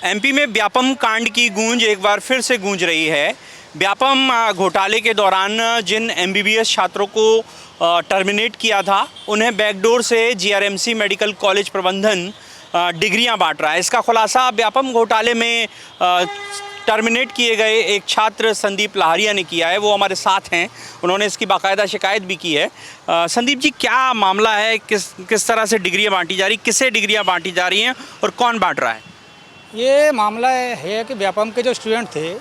MP में व्यापम कांड की गूंज एक बार फिर से गूंज रही है। व्यापम घोटाले के दौरान जिन एमबीबीएस छात्रों को टर्मिनेट किया था, उन्हें बैकडोर से जीआरएमसी मेडिकल कॉलेज प्रबंधन डिग्रियां बांट रहा है। इसका खुलासा व्यापम घोटाले में टर्मिनेट किए गए एक छात्र संदीप लाहरिया ने किया है। वो हमारे साथ हैं, उन्होंने इसकी बाकायदा शिकायत भी की है। संदीप जी, क्या मामला है? किस तरह से डिग्रियां बांटी जा रही, किससे डिग्रियां बांटी जा रही हैं और कौन बांट रहा है? ये मामला है कि व्यापम के जो स्टूडेंट थे,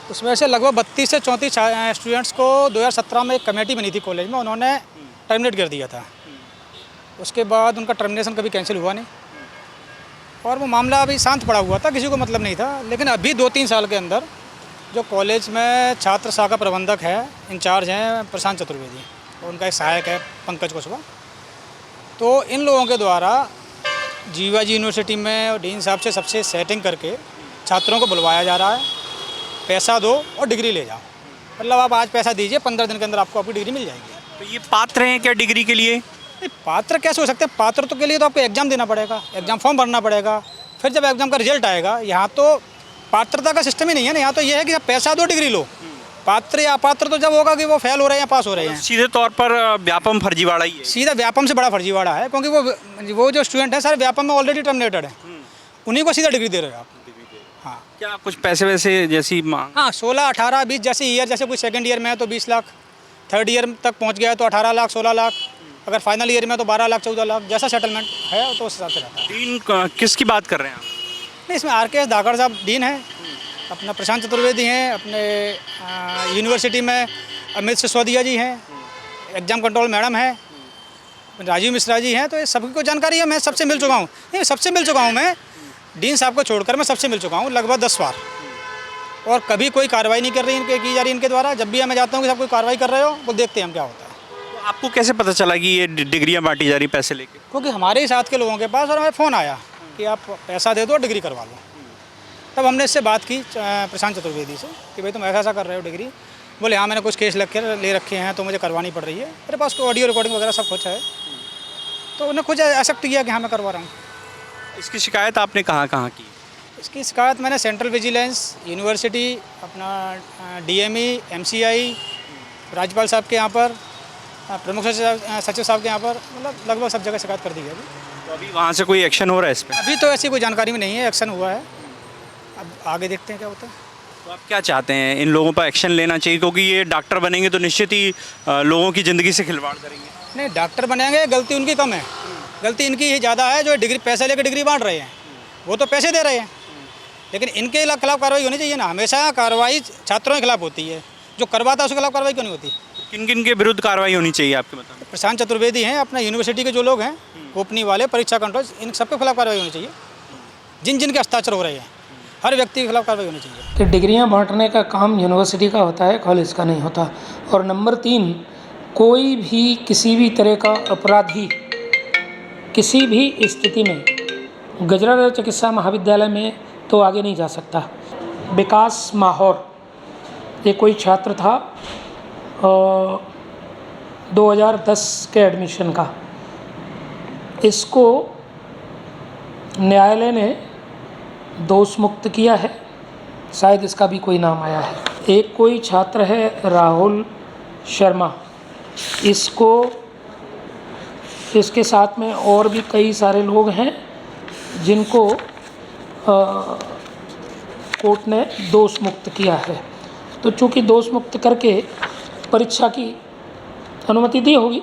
उसमें से लगभग 32 से 34 स्टूडेंट्स को 2017 में एक कमेटी बनी थी कॉलेज में, उन्होंने टर्मिनेट कर दिया था। उसके बाद उनका टर्मिनेशन कभी कैंसिल हुआ नहीं और वो मामला अभी शांत पड़ा हुआ था, किसी को मतलब नहीं था। लेकिन अभी 2-3 साल के अंदर जो कॉलेज में छात्र शाखा प्रबंधक है, इंचार्ज हैं प्रशांत चतुर्वेदी, और उनका एक सहायक है पंकज कुशवाहा, तो इन लोगों के द्वारा जीवाजी यूनिवर्सिटी में और डीन साहब से सबसे सेटिंग करके छात्रों को बुलवाया जा रहा है, पैसा दो और डिग्री ले जाओ। मतलब आप आज पैसा दीजिए, 15 दिन के अंदर आपको आपकी डिग्री मिल जाएगी। तो ये पात्र हैं क्या डिग्री के लिए? नहीं, पात्र कैसे हो सकते हैं? पात्र तो के लिए तो आपको एग्ज़ाम देना पड़ेगा, एग्ज़ाम फॉर्म भरना पड़ेगा, फिर जब एग्ज़ाम का रिजल्ट आएगा। यहाँ तो पात्रता का सिस्टम ही नहीं है ना, यहाँ तो ये है कि आप पैसा दो डिग्री लो। पात्र या अपात्र तो जब होगा कि वो फेल हो रहे हैं या पास हो रहे हैं। सीधे तौर पर व्यापम फर्जीवाड़ा ही है। सीधा व्यापम से बड़ा फर्जीवाड़ा है, क्योंकि वो जो स्टूडेंट है सारे व्यापम में ऑलरेडी टर्मिनेटेड है, उन्हीं को सीधा डिग्री दे रहे हो आप। हाँ, क्या कुछ पैसे वैसे जैसी मांग? हाँ, 16, 18, 20 जैसे ईयर, जैसे कोई सेकंड ईयर में है तो 20 लाख, थर्ड ईयर तक पहुंच गया है तो 18 लाख, 16 लाख, अगर फाइनल ईयर में तो 12 लाख, 14 लाख, जैसा सेटलमेंट है तो उस हिसाब से रहता है। डीन किसकी बात कर रहे हैं आप? नहीं, इसमें RK धाकड़ साहब डीन है, अपना प्रशांत चतुर्वेदी हैं, अपने यूनिवर्सिटी में अमित सिसोदिया जी हैं, एग्ज़ाम कंट्रोल मैडम है, राजीव मिश्रा जी हैं। तो ये सभी को जानकारी है, मैं सबसे मिल चुका हूँ। नहीं, सबसे मिल चुका हूँ मैं, डीन साहब को छोड़कर मैं सबसे मिल चुका हूँ लगभग 10 बार, और कभी कोई कार्रवाई नहीं की जा रही इनके द्वारा। जब भी मैं जाता हूँ कि सब कोई कार्रवाई कर रहे हो, वो देखते हैं हम क्या होता है। तो आपको कैसे पता चला कि ये डिग्रियां बांटी जा रही पैसे लेके? क्योंकि हमारे ही साथ के लोगों के पास और हमें फ़ोन आया कि आप पैसा दे दो और डिग्री करवा लो। तब हमने इससे बात की प्रशांत चतुर्वेदी से कि भाई तुम ऐसा कर रहे हो डिग्री। बोले हाँ, मैंने कुछ केस ले रखे हैं तो मुझे करवानी पड़ रही है, मेरे पास तो ऑडियो रिकॉर्डिंग वगैरह सब कुछ है। तो उन्हें कुछ एक्सेप्ट किया कि हाँ मैं करवा रहा हूँ। इसकी शिकायत आपने कहाँ की? इसकी शिकायत मैंने सेंट्रल विजिलेंस, यूनिवर्सिटी, अपना DME, MCI, राज्यपाल साहब के यहाँ पर, प्रमुख सचिव साहब के यहाँ पर, मतलब लगभग सब जगह शिकायत कर दी गई। तो अभी वहाँ से कोई एक्शन हो रहा है इस पर? अभी तो ऐसी कोई जानकारी में नहीं है, एक्शन हुआ है, अब आगे देखते हैं क्या होता है। तो आप क्या चाहते हैं? इन लोगों पर एक्शन लेना चाहिए क्योंकि ये डॉक्टर बनेंगे तो निश्चित ही लोगों की ज़िंदगी से खिलवाड़ करेंगे। नहीं, डॉक्टर बनेंगे, गलती उनकी कम है, गलती इनकी ही ज़्यादा है जो डिग्री पैसे लेकर डिग्री बांट रहे हैं। वो तो पैसे दे रहे हैं, लेकिन इनके खिलाफ कार्रवाई होनी चाहिए ना। हमेशा कार्रवाई छात्रों के खिलाफ होती है, जो करवाता है उसके खिलाफ कार्रवाई क्यों नहीं होती? किन किन के विरुद्ध कार्रवाई होनी चाहिए आपके मतलब? प्रशांत चतुर्वेदी हैं, अपना यूनिवर्सिटी के जो लोग हैं, गोपनीय वाले, परीक्षा कंट्रोल, इन सबके खिलाफ कार्रवाई होनी चाहिए। जिन के हस्ताक्षर हो रहे हैं, हर व्यक्ति के खिलाफ कार्रवाई होनी चाहिए। कि डिग्रियां बांटने का काम यूनिवर्सिटी का होता है, कॉलेज का नहीं होता। और नंबर 3, कोई भी किसी भी तरह का अपराधी किसी भी स्थिति में गजरारा चिकित्सा महाविद्यालय में तो आगे नहीं जा सकता। विकास माहौर, ये कोई छात्र था 2010 के एडमिशन का, इसको न्यायालय ने दोष मुक्त किया है, शायद इसका भी कोई नाम आया है। एक कोई छात्र है राहुल शर्मा, इसके साथ में और भी कई सारे लोग हैं जिनको कोर्ट ने दोष मुक्त किया है। तो चूँकि दोष मुक्त करके परीक्षा की अनुमति दी होगी,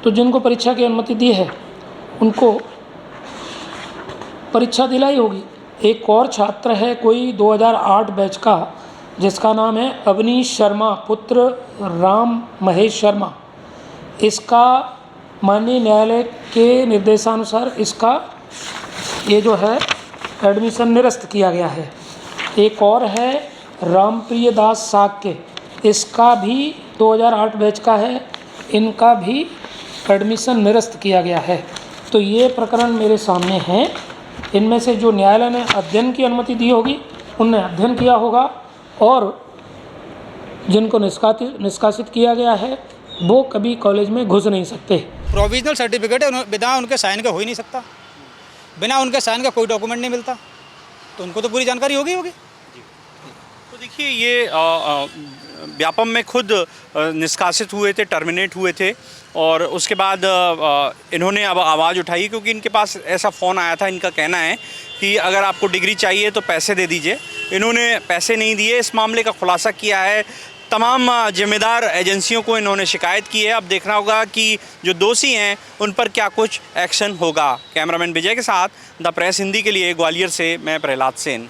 तो जिनको परीक्षा की अनुमति दी है उनको परीक्षा दिलाई होगी। एक और छात्र है कोई 2008 बैच का, जिसका नाम है अवनीश शर्मा पुत्र राम महेश शर्मा। इसका माननीय न्यायालय के निर्देशानुसार इसका ये जो है एडमिशन निरस्त किया गया है। एक और है रामप्रिय दास साक्य, इसका भी 2008 बैच का है, इनका भी एडमिशन निरस्त किया गया है। तो ये प्रकरण मेरे सामने हैं। इनमें से जो न्यायालय ने अध्ययन की अनुमति दी होगी उनने अध्ययन किया होगा, और जिनको निष्कासित किया गया है वो कभी कॉलेज में घुस नहीं सकते। प्रोविजनल सर्टिफिकेट है, बिना उनके साइन के हो ही नहीं सकता। बिना उनके साइन का कोई डॉक्यूमेंट नहीं मिलता, तो उनको तो पूरी जानकारी होगी। तो देखिए ये व्यापम में खुद निष्कासित हुए थे, टर्मिनेट हुए थे, और उसके बाद इन्होंने अब आवाज़ उठाई क्योंकि इनके पास ऐसा फ़ोन आया था। इनका कहना है कि अगर आपको डिग्री चाहिए तो पैसे दे दीजिए। इन्होंने पैसे नहीं दिए। इस मामले का खुलासा किया है, तमाम जिम्मेदार एजेंसियों को इन्होंने शिकायत की है। अब देखना होगा कि जो दोषी हैं उन पर क्या कुछ एक्शन होगा। कैमरामैन विजय के साथ द प्रेस हिंदी के लिए ग्वालियर से मैं प्रहलाद सेन।